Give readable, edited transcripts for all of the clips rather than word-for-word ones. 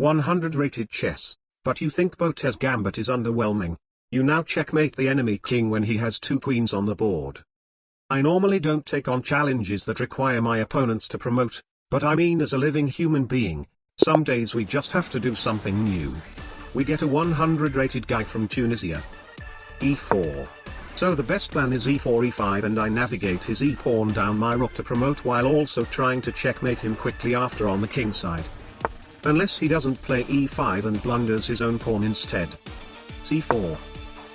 100 rated chess, but you think Botez Gambit is underwhelming. You now checkmate the enemy king when he has 2 queens on the board. I normally don't take on challenges that require my opponents to promote, but I mean as a living human being, some days we just have to do something new. We get a 100 rated guy from Tunisia. e4. So the best plan is e4 e5 and I navigate his e-pawn down my rook to promote while also trying to checkmate him quickly after on the king side. Unless he doesn't play e5 and blunders his own pawn instead. c4.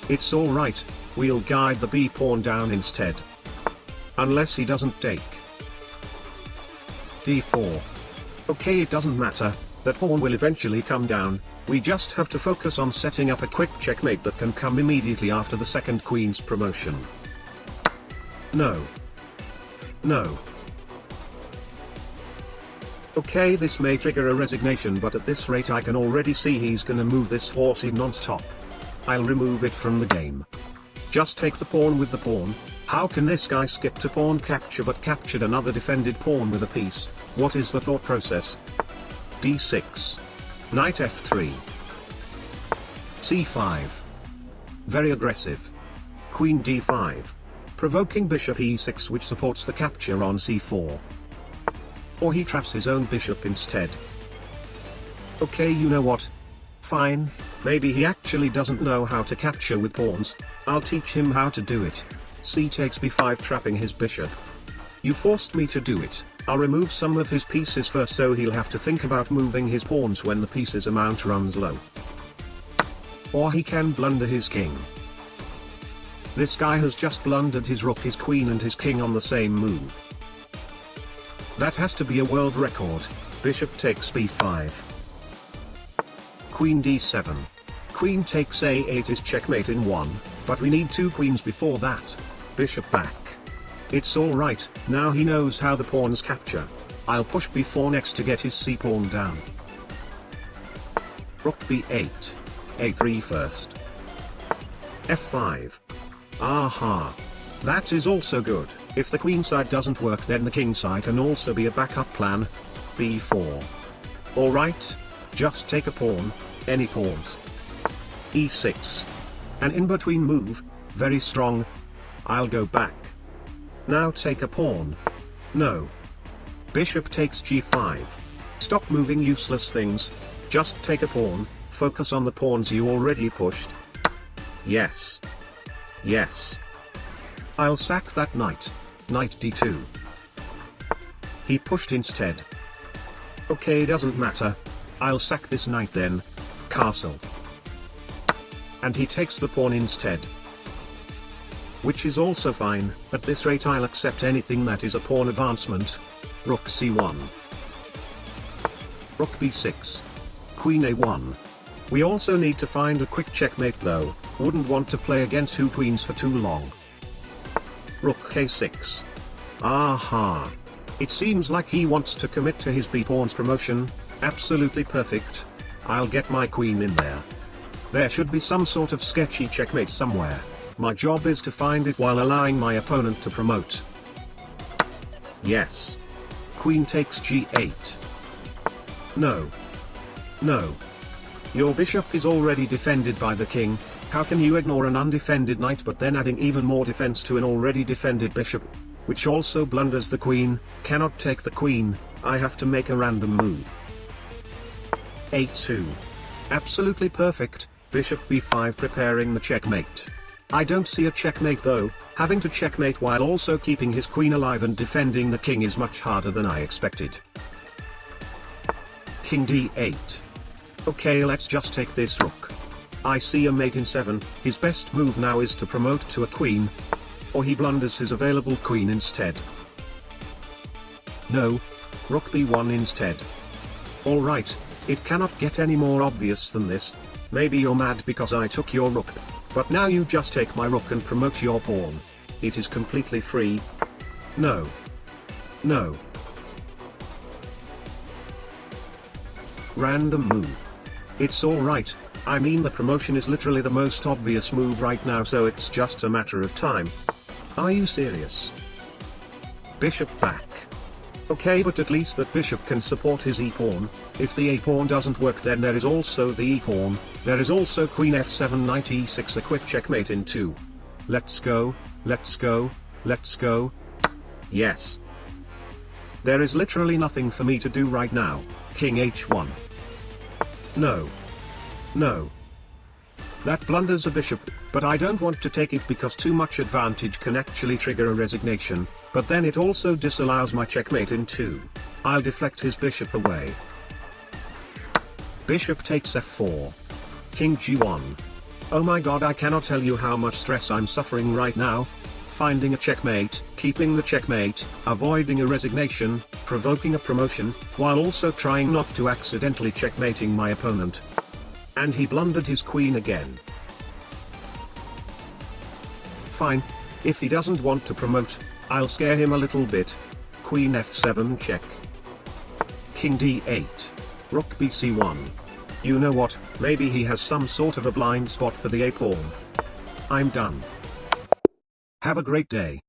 It's alright, we'll guide the b-pawn down instead. Unless he doesn't take. d4. Okay, it doesn't matter, that pawn will eventually come down, we just have to focus on setting up a quick checkmate that can come immediately after the second queen's promotion. No. No. Okay, this may trigger a resignation, but at this rate I can already see he's gonna move this horsey non-stop. I'll remove it from the game. Just take the pawn with the pawn. How can this guy skip to pawn capture but captured another defended pawn with a piece? What is the thought process? d6. Knight f3. c5. Very aggressive. Queen d5. Provoking bishop e6 which supports the capture on c4. Or he traps his own bishop instead. Okay, you know what? Fine, maybe he actually doesn't know how to capture with pawns, I'll teach him how to do it. C takes b5 trapping his bishop. You forced me to do it, I'll remove some of his pieces first so he'll have to think about moving his pawns when the pieces amount runs low. Or he can blunder his king. This guy has just blundered his rook, his queen and his king on the same move. That has to be a world record. Bishop takes b5. Queen d7. Queen takes a8 is checkmate in 1, but we need 2 queens before that. Bishop back. It's alright, now he knows how the pawns capture. I'll push b4 next to get his c-pawn down. Rook b8. a3 first. f5. Aha. That is also good. If the queen side doesn't work then the king side can also be a backup plan. b4. Alright, just take a pawn, any pawns. e6. An in-between move, very strong. I'll go back. Now take a pawn. No. Bishop takes g5. Stop moving useless things, just take a pawn, focus on the pawns you already pushed. Yes. Yes. I'll sack that knight. Knight d2. He pushed instead. Okay, doesn't matter. I'll sack this knight then. Castle. And he takes the pawn instead. Which is also fine, at this rate I'll accept anything that is a pawn advancement. Rook c1. Rook b6. Queen a1. We also need to find a quick checkmate though, wouldn't want to play against 2 queens for too long. Rook a6. Aha. It seems like he wants to commit to his b-pawn's promotion, absolutely perfect. I'll get my queen in there. There should be some sort of sketchy checkmate somewhere. My job is to find it while allowing my opponent to promote. Yes. Queen takes g8. No. No. Your bishop is already defended by the king. How can you ignore an undefended knight but then adding even more defense to an already defended bishop? Which also blunders the queen, cannot take the queen, I have to make a random move. a2. Absolutely perfect, bishop b5 preparing the checkmate. I don't see a checkmate though, having to checkmate while also keeping his queen alive and defending the king is much harder than I expected. King d8. Okay, let's just take this rook. I see a mate in 7, his best move now is to promote to a queen. Or he blunders his available queen instead. No. Rook b1 instead. Alright, it cannot get any more obvious than this. Maybe you're mad because I took your rook. But now you just take my rook and promote your pawn. It is completely free. No. No. Random move. It's alright, I mean the promotion is literally the most obvious move right now so it's just a matter of time. Are you serious? Bishop back. Okay, but at least that bishop can support his e-pawn. If the a-pawn doesn't work, then there is also the e-pawn. There is also queen f7 knight e6, a quick checkmate in 2. Let's go, let's go, let's go. Yes. There is literally nothing for me to do right now. King h1. No. No. That blunders a bishop, but I don't want to take it because too much advantage can actually trigger a resignation, but then it also disallows my checkmate in 2. I'll deflect his bishop away. Bishop takes f4. King g1. Oh my god, I cannot tell you how much stress I'm suffering right now. Finding a checkmate, keeping the checkmate, avoiding a resignation, provoking a promotion, while also trying not to accidentally checkmating my opponent. And he blundered his queen again. Fine. If he doesn't want to promote, I'll scare him a little bit. Queen f7 check. King d8. Rook bc1. You know what, maybe he has some sort of a blind spot for the a-pawn. I'm done. Have a great day.